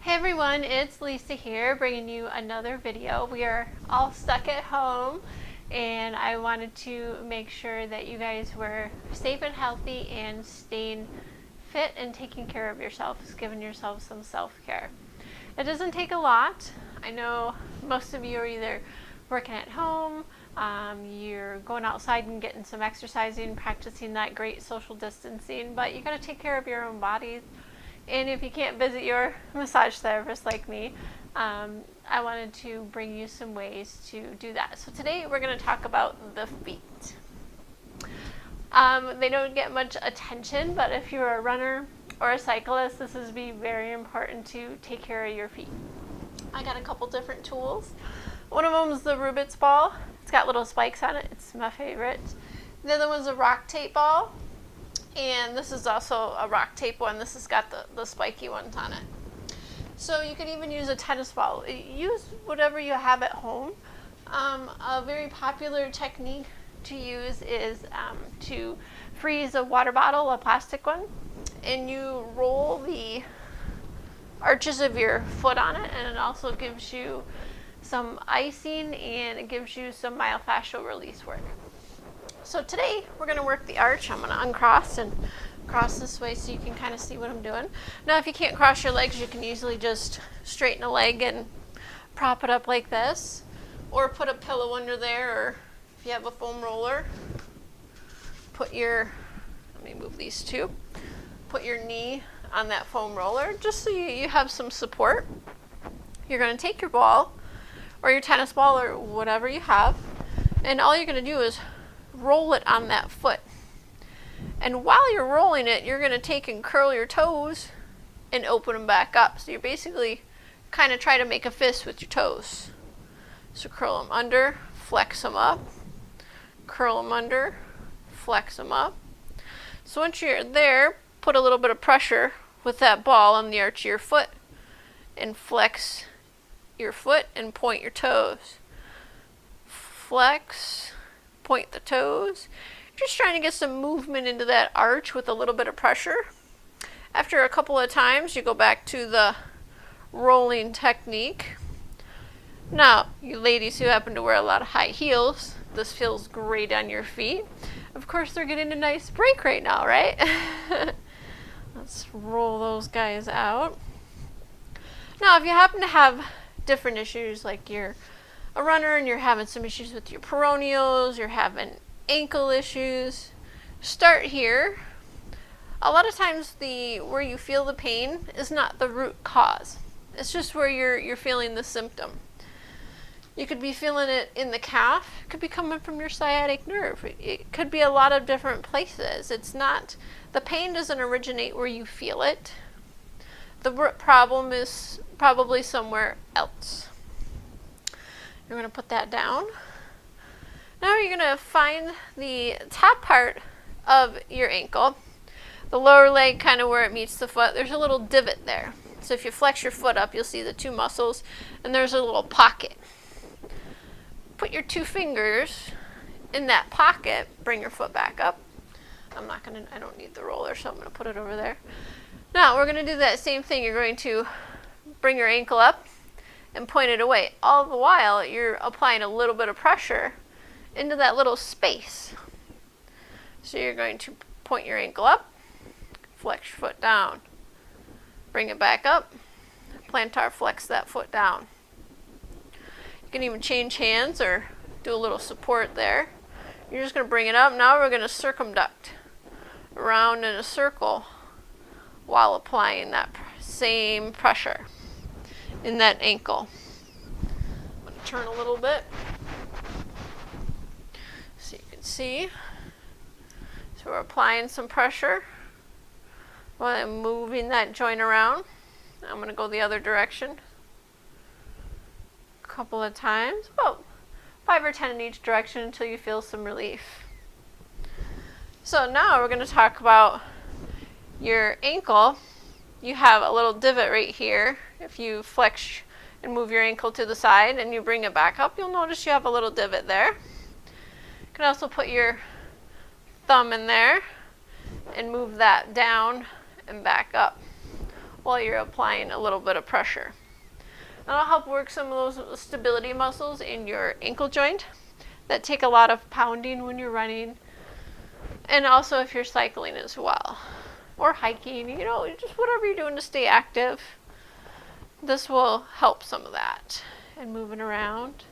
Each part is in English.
Hey everyone, it's Lisa here bringing you another video. We are all stuck at home and I wanted to make sure that you guys were safe and healthy and staying fit and taking care of yourselves, giving yourselves some self-care. It doesn't take a lot. I know most of you are either working at home, you're going outside and getting some exercising, practicing that great social distancing, but you got to take care of your own bodies. And if you can't visit your massage therapist like me, I wanted to bring you some ways to do that. So today we're going to talk about the feet. They don't get much attention, but if you're a runner or a cyclist, this is very important to take care of your feet. I got a couple different tools. One of them is the Rubik's ball. It's got little spikes on it. It's my favorite. The other one's a rock tape ball. And this is also a rock tape one. This has got the spiky ones on it. So you could even use a tennis ball. Use whatever you have at home. A very popular technique to use is to freeze a water bottle, a plastic one, and you roll the arches of your foot on it, and it also gives you some icing and it gives you some myofascial release work. So today we're going to work the arch. I'm going to uncross and cross this way so you can kind of see what I'm doing. Now if you can't cross your legs, you can easily just straighten a leg and prop it up like this, or put a pillow under there, or if you have a foam roller, let me move these two, put your knee on that foam roller just so you have some support. You're going to take your ball or your tennis ball or whatever you have, and all you're going to do is roll it on that foot. And while you're rolling it, you're going to take and curl your toes and open them back up. So you're basically kind of try to make a fist with your toes. So curl them under, flex them up, curl them under, flex them up. So once you're there, put a little bit of pressure with that ball on the arch of your foot and flex your foot and point your toes. Flex, point the toes. Just trying to get some movement into that arch with a little bit of pressure. After a couple of times, you go back to the rolling technique. Now, you ladies who happen to wear a lot of high heels, this feels great on your feet. Of course, they're getting a nice break right now, right? Let's roll those guys out. Now, if you happen to have different issues, like you're a runner and you're having some issues with your peroneals, you're having ankle issues, start here. A lot of times where you feel the pain is not the root cause. It's just where you're feeling the symptom. You could be feeling it in the calf. It could be coming from your sciatic nerve. It could be a lot of different places. The pain doesn't originate where you feel it. The root problem is probably somewhere else. You're going to put that down. Now you're going to find the top part of your ankle, the lower leg, kind of where it meets the foot. There's a little divot there. So if you flex your foot up, you'll see the two muscles, and there's a little pocket. Put your two fingers in that pocket, bring your foot back up. I don't need the roller, so I'm going to put it over there. Now we're going to do that same thing. You're going to bring your ankle up and point it away. All the while, you're applying a little bit of pressure into that little space. So you're going to point your ankle up, flex your foot down, bring it back up, plantar flex that foot down. You can even change hands or do a little support there. You're just going to bring it up. Now we're going to circumduct around in a circle while applying that same pressure in that ankle. I'm going to turn a little bit so you can see. So we're applying some pressure while I'm moving that joint around. I'm going to go the other direction a couple of times, about 5 or 10 in each direction until you feel some relief. So now we're going to talk about your ankle. You have a little divot right here. If you flex and move your ankle to the side and you bring it back up, you'll notice you have a little divot there. You can also put your thumb in there and move that down and back up. while you're applying a little bit of pressure. That'll help work some of those stability muscles in your ankle joint that take a lot of pounding when you're running, and also if you're cycling as well, or hiking, you know, just whatever you're doing to stay active. This will help some of that. And moving around.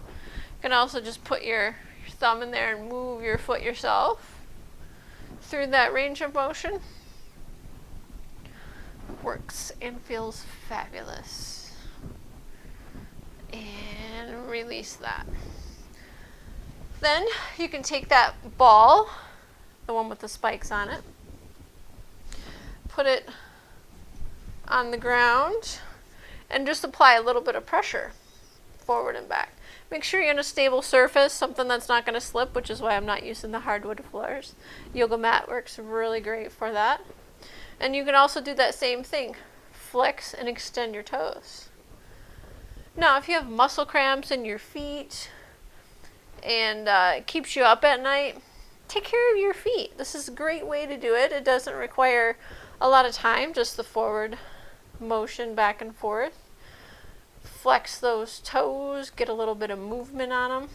You can also just put your thumb in there and move your foot yourself through that range of motion. Works and feels fabulous. And release that. Then you can take that ball, the one with the spikes on it, put it on the ground, and just apply a little bit of pressure forward and back. Make sure you're on a stable surface, something that's not going to slip, which is why I'm not using the hardwood floors. Yoga mat works really great for that. And you can also do that same thing. Flex and extend your toes. Now, if you have muscle cramps in your feet and it keeps you up at night, take care of your feet. This is a great way to do it. It doesn't require a lot of time, just the forward motion back and forth. Flex those toes, get a little bit of movement on them.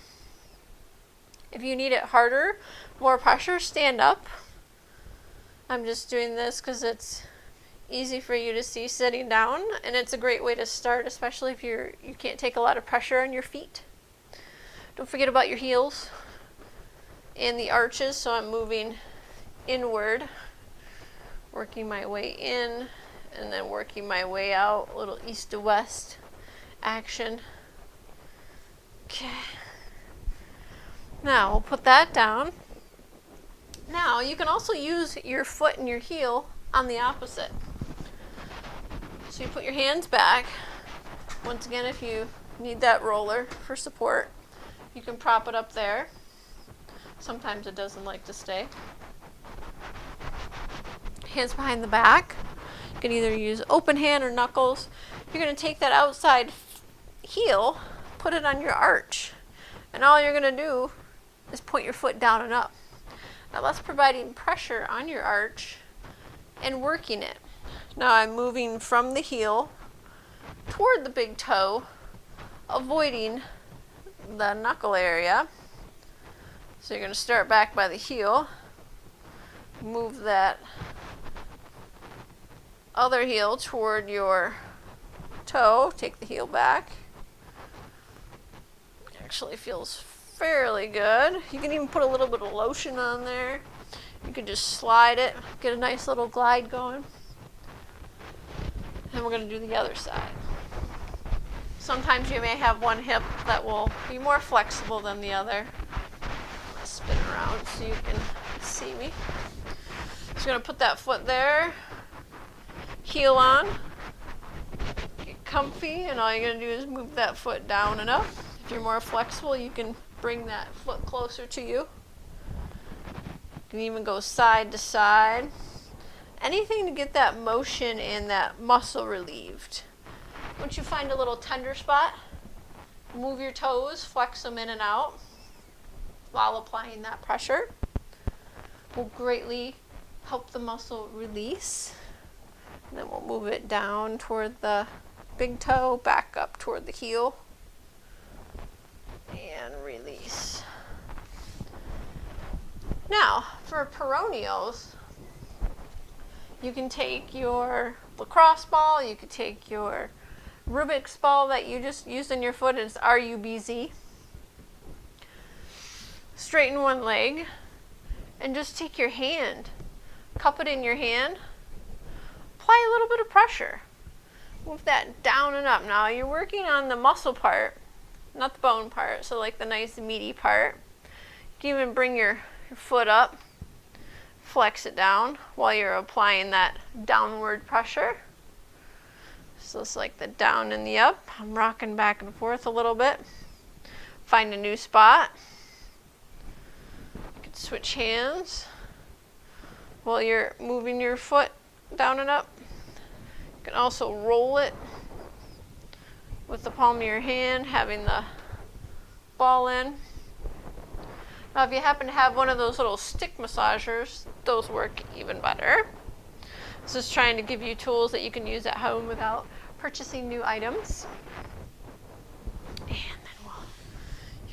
If you need it harder, more pressure, stand up. I'm just doing this because it's easy for you to see sitting down, and it's a great way to start, especially if you can't take a lot of pressure on your feet. Don't forget about your heels and the arches, so I'm moving inward, working my way in, and then working my way out, a little east to west action. Okay. Now we'll put that down. Now you can also use your foot and your heel on the opposite. So you put your hands back. Once again, if you need that roller for support, you can prop it up there. Sometimes it doesn't like to stay. Hands behind the back. You can either use open hand or knuckles. You're going to take that outside heel, put it on your arch, and all you're going to do is point your foot down and up. Now that's providing pressure on your arch and working it. Now I'm moving from the heel toward the big toe, avoiding the knuckle area. So you're going to start back by the heel, move that other heel toward your toe, take the heel back. It actually feels fairly good. You can even put a little bit of lotion on there. You can just slide it, get a nice little glide going. And we're going to do the other side. Sometimes you may have one hip that will be more flexible than the other. I'll spin around so you can see me. Just going to put that foot there, heel on, get comfy, and all you're going to do is move that foot down and up. If you're more flexible, you can bring that foot closer to you. You can even go side to side. Anything to get that motion and that muscle relieved. Once you find a little tender spot, move your toes, flex them in and out while applying that pressure. Will greatly help the muscle release. And then we'll move it down toward the big toe, back up toward the heel, and release. Now, for peroneals, you can take your lacrosse ball, you could take your Rubik's ball that you just used in your foot, it's RUBZ. Straighten one leg, and just take your hand, cup it in your hand, apply a little bit of pressure. Move that down and up. Now you're working on the muscle part, not the bone part, so like the nice meaty part. You can even bring your foot up, flex it down while you're applying that downward pressure. So it's like the down and the up. I'm rocking back and forth a little bit. Find a new spot. You can switch hands while you're moving your foot down and up. You can also roll it with the palm of your hand, having the ball in. Now if you happen to have one of those little stick massagers, those work even better. This is trying to give you tools that you can use at home without purchasing new items.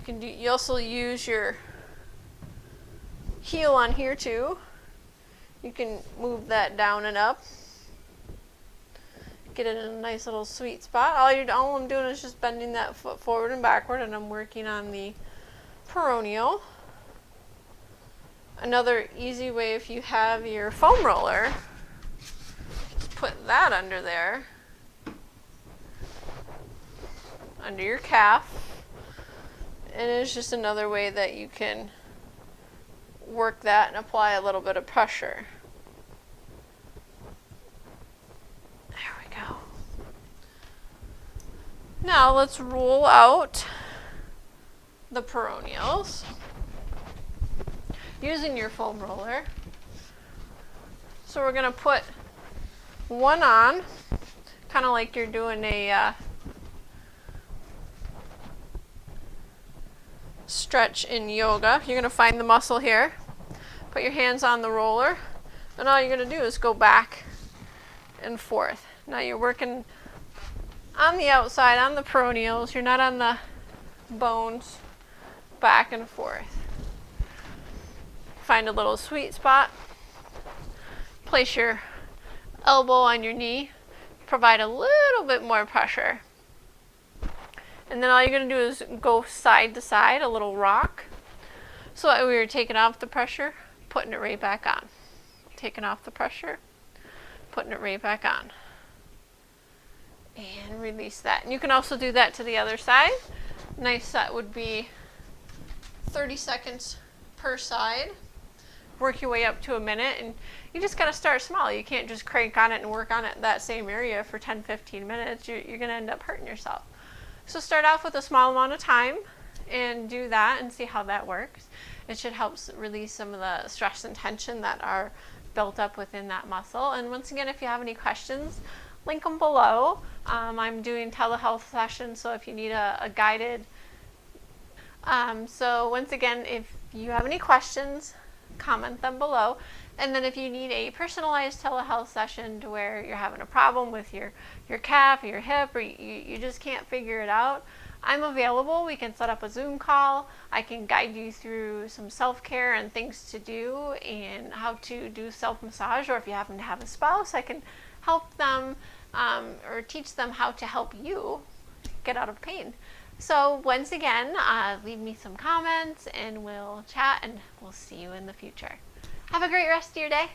And then you also use your heel on here too. You can move that down and up. Get it in a nice little sweet spot. All I'm doing is just bending that foot forward and backward, and I'm working on the peroneal. Another easy way, if you have your foam roller, just put that under there, under your calf, and it's just another way that you can work that and apply a little bit of pressure. There we go. Now let's roll out the peroneals using your foam roller. So we're going to put one on, kind of like you're doing a stretch in yoga. You're going to find the muscle here, put your hands on the roller, and all you're going to do is go back and forth. Now you're working on the outside, on the peroneals. You're not on the bones. Back and forth. Find a little sweet spot. Place your elbow on your knee. Provide a little bit more pressure. And then all you're going to do is go side to side, a little rock. So that we were taking off the pressure, putting it right back on. Taking off the pressure, putting it right back on. And release that. And you can also do that to the other side. Nice set would be 30 seconds per side. Work your way up to a minute, and you just got to start small. You can't just crank on it and work on it that same area for 10-15 minutes. You're going to end up hurting yourself. So start off with a small amount of time and do that and see how that works. It should help release some of the stress and tension that are built up within that muscle. And once again, if you have any questions, link them below. I'm doing telehealth sessions, so if you need a guided. So once again, if you have any questions, comment them below. And then if you need a personalized telehealth session to where you're having a problem with your calf or your hip, or you just can't figure it out, I'm available. We can set up a Zoom call. I can guide you through some self-care and things to do and how to do self-massage. Or if you happen to have a spouse, I can help them or teach them how to help you get out of pain. So once again, leave me some comments and we'll chat, and we'll see you in the future. Have a great rest of your day.